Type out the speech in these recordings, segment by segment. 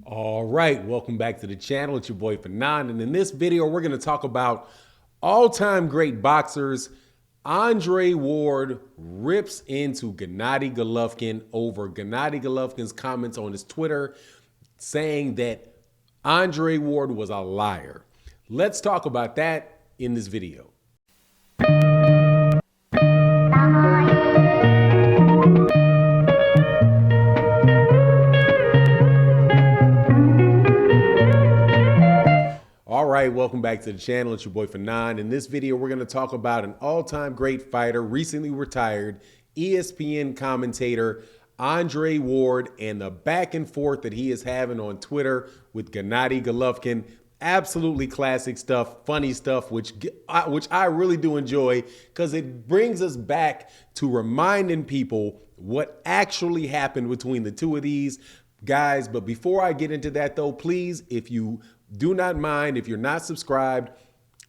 All right, welcome back to the channel. It's your boy Fanon, and in this video, we're going to talk about all-time great boxers. Andre Ward rips into Gennady Golovkin over Gennady Golovkin's comments on his Twitter saying that Andre Ward was a liar. Let's talk about that in this video. All right, welcome back to the channel. It's your boy Fanon. In this video, we're going to talk about an all-time great fighter, recently retired ESPN commentator Andre Ward, and the back and forth that he is having on Twitter with Gennady Golovkin. Absolutely classic stuff, funny stuff, which I really do enjoy because it brings us back to reminding people what actually happened between the two of these guys. But before I get into that, though, please, if you do not mind, if you're not subscribed,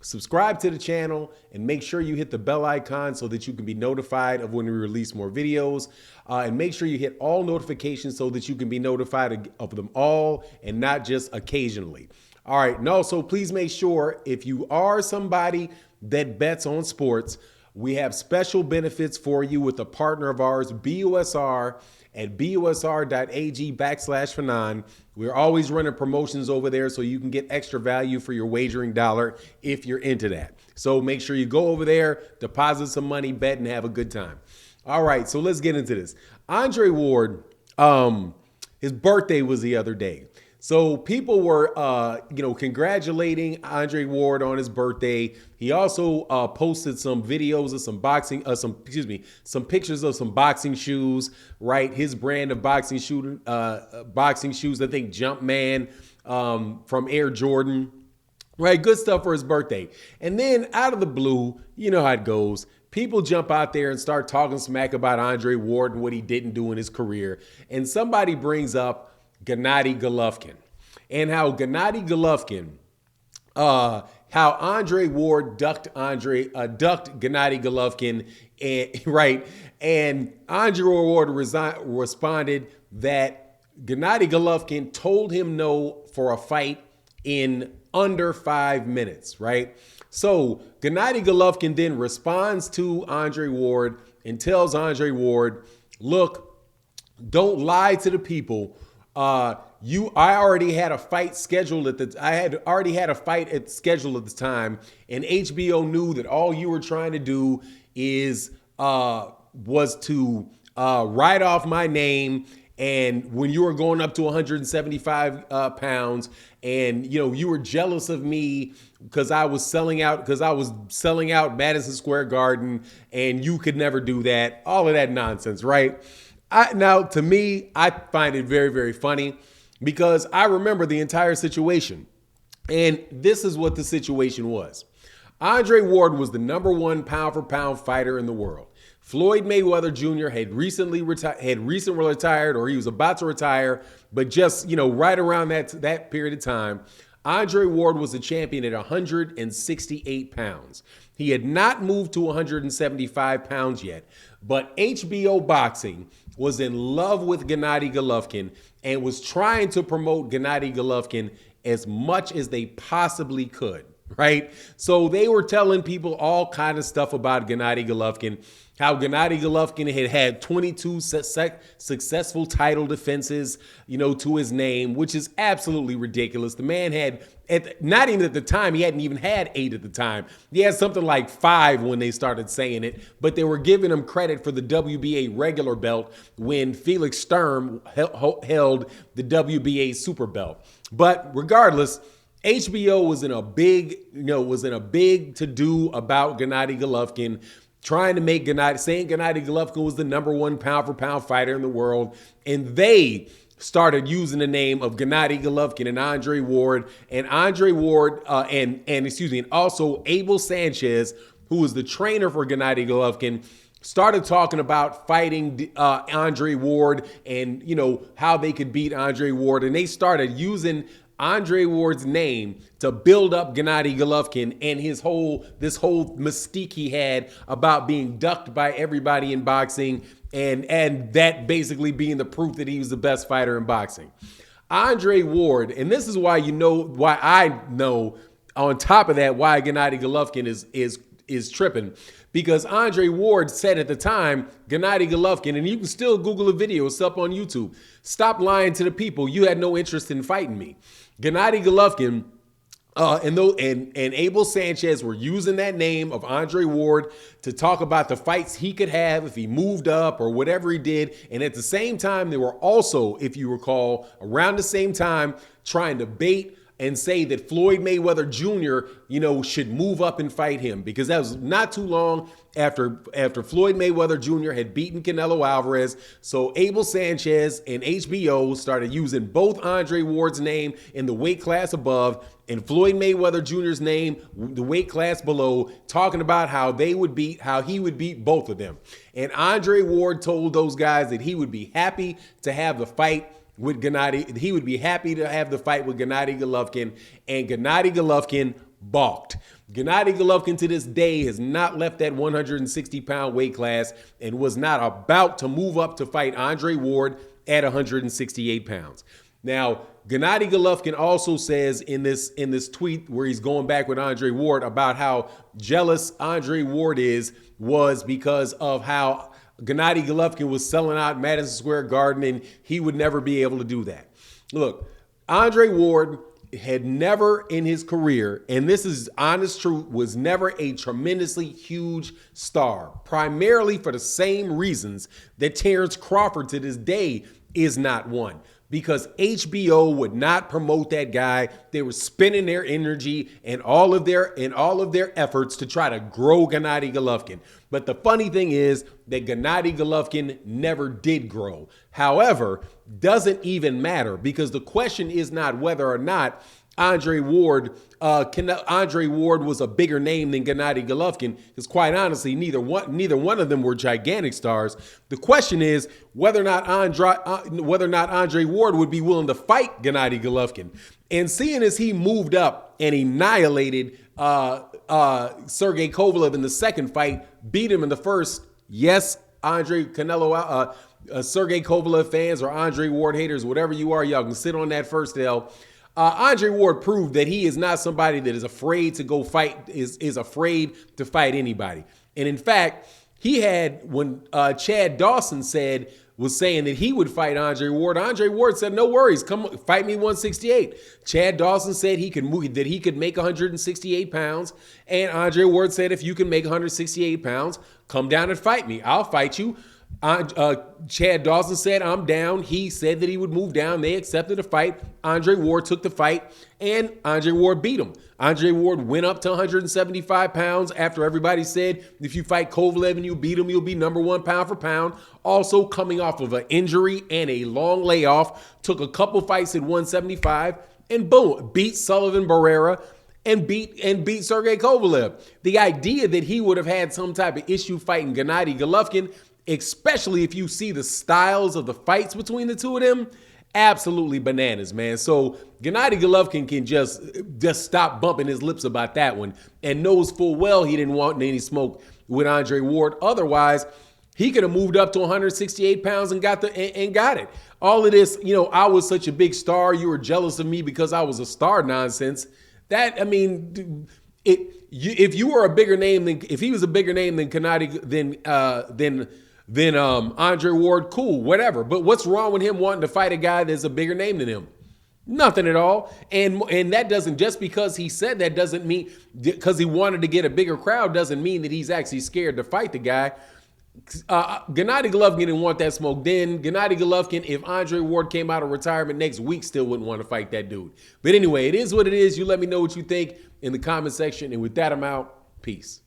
subscribe to the channel and make sure you hit the bell icon so that you can be notified of when we release more videos. And make sure you hit all notifications so that you can be notified of them all and not just occasionally. All right. And also, please make sure if you are somebody that bets on sports, we have special benefits for you with a partner of ours, BUSR, at busr.ag/Fanon. We're always running promotions over there so you can get extra value for your wagering dollar if you're into that. So make sure you go over there, deposit some money, bet, and have a good time. All right, so let's get into this. Andre Ward, his birthday was the other day. So people were, congratulating Andre Ward on his birthday. He also posted some videos of some pictures of some boxing shoes, right? His brand of boxing shoes, I think Jumpman from Air Jordan, right? Good stuff for his birthday. And then out of the blue, you know how it goes. People jump out there and start talking smack about Andre Ward and what he didn't do in his career. And somebody brings up Gennady Golovkin and how Gennady Golovkin, how Andre Ward ducked Gennady Golovkin, and right, and Andre Ward responded that Gennady Golovkin told him no for a fight in under 5 minutes, right? So Gennady Golovkin then responds to Andre Ward and tells Andre Ward, look, don't lie to the people. I already had a fight scheduled at the time, and HBO knew that all you were trying to do was to write off my name. And when you were going up to 175 pounds, and you were jealous of me because I was selling out Madison Square Garden, and you could never do that. All of that nonsense, right? Now, to me, I find it very, very funny because I remember the entire situation. And this is what the situation was. Andre Ward was the #1 pound-for-pound fighter in the world. Floyd Mayweather Jr. had recently retired, or he was about to retire, but just, right around that period of time, Andre Ward was the champion at 168 pounds. He had not moved to 175 pounds yet, but HBO Boxing was in love with Gennady Golovkin and was trying to promote Gennady Golovkin as much as they possibly could, right? So they were telling people all kind of stuff about Gennady Golovkin, how Gennady Golovkin had 22 successful title defenses, to his name, which is absolutely ridiculous. The man had, not even at the time, he hadn't even had 8 at the time. He had something like 5 when they started saying it, but they were giving him credit for the WBA regular belt when Felix Sturm held the WBA super belt. But regardless, HBO was in a big to-do about Gennady Golovkin, trying to make saying Gennady Golovkin was the #1 pound-for-pound fighter in the world. And they started using the name of Gennady Golovkin and Andre Ward. And Andre Ward, and also Abel Sanchez, who was the trainer for Gennady Golovkin, started talking about fighting Andre Ward and, how they could beat Andre Ward. And they started using Andre Ward's name to build up Gennady Golovkin and this whole mystique he had about being ducked by everybody in boxing, and that basically being the proof that he was the best fighter in boxing. Andre Ward, and this is why why I know on top of that why Gennady Golovkin is tripping, because Andre Ward said at the time, Gennady Golovkin, and you can still Google the video, it's up on YouTube. Stop lying to the people. You had no interest in fighting me. Gennady Golovkin and Abel Sanchez were using that name of Andre Ward to talk about the fights he could have if he moved up or whatever he did. And at the same time, they were also, if you recall, around the same time, trying to bait and say that Floyd Mayweather Jr., should move up and fight him, because that was not too long after Floyd Mayweather Jr. had beaten Canelo Alvarez. So Abel Sanchez and HBO started using both Andre Ward's name in the weight class above and Floyd Mayweather Jr.'s name, the weight class below, talking about how he would beat both of them. And Andre Ward told those guys that he would be happy to have the fight with Gennady. He would be happy to have the fight with Gennady Golovkin, and Gennady Golovkin balked. Gennady Golovkin to this day has not left that 160-pound weight class and was not about to move up to fight Andre Ward at 168 pounds. Now, Gennady Golovkin also says in this tweet where he's going back with Andre Ward about how jealous Andre Ward was because of how Gennady Golovkin was selling out Madison Square Garden, and he would never be able to do that. Look, Andre Ward had never in his career, and this is honest truth, was never a tremendously huge star, primarily for the same reasons that Terrence Crawford to this day is not one. Because HBO would not promote that guy. They were spending their energy and all of their efforts to try to grow Gennady Golovkin. But the funny thing is that Gennady Golovkin never did grow. However, doesn't even matter, because the question is not whether or not Andre Ward was a bigger name than Gennady Golovkin, because quite honestly, neither one of them were gigantic stars. The question is whether or not Andre Ward would be willing to fight Gennady Golovkin. And seeing as he moved up and annihilated Sergey Kovalev in the second fight, beat him in the first, yes, Sergey Kovalev fans or Andre Ward haters, whatever you are, y'all can sit on that first L. Andre Ward proved that he is not somebody that is afraid to go fight, is afraid to fight anybody. And in fact, he had, when Chad Dawson was saying that he would fight Andre Ward said, no worries, come fight me 168. Chad Dawson said he could make 168 pounds. And Andre Ward said, if you can make 168 pounds, come down and fight me. I'll fight you. Chad Dawson said, I'm down. He said that he would move down. They accepted the fight. Andre Ward took the fight, and Andre Ward beat him. Andre Ward went up to 175 pounds after everybody said, if you fight Kovalev and you beat him, you'll be number one pound for pound. Also coming off of an injury and a long layoff, took a couple fights at 175, and boom, beat Sullivan Barrera and beat Sergey Kovalev. The idea that he would have had some type of issue fighting Gennady Golovkin, especially if you see the styles of the fights between the two of them, absolutely bananas, man. So Gennady Golovkin can just stop bumping his lips about that one and knows full well he didn't want any smoke with Andre Ward. Otherwise, he could have moved up to 168 pounds and got it. All of this, I was such a big star, you were jealous of me because I was a star nonsense. If you were a bigger name if he was a bigger name than Gennady, then Andre Ward, cool, whatever. But what's wrong with him wanting to fight a guy that's a bigger name than him? Nothing at all. And that doesn't, just because he said that doesn't mean, because he wanted to get a bigger crowd, doesn't mean that he's actually scared to fight the guy. Gennady Golovkin didn't want that smoke then. Gennady Golovkin, if Andre Ward came out of retirement next week, still wouldn't want to fight that dude. But anyway, it is what it is. You let me know what you think in the comment section. And with that, I'm out. Peace.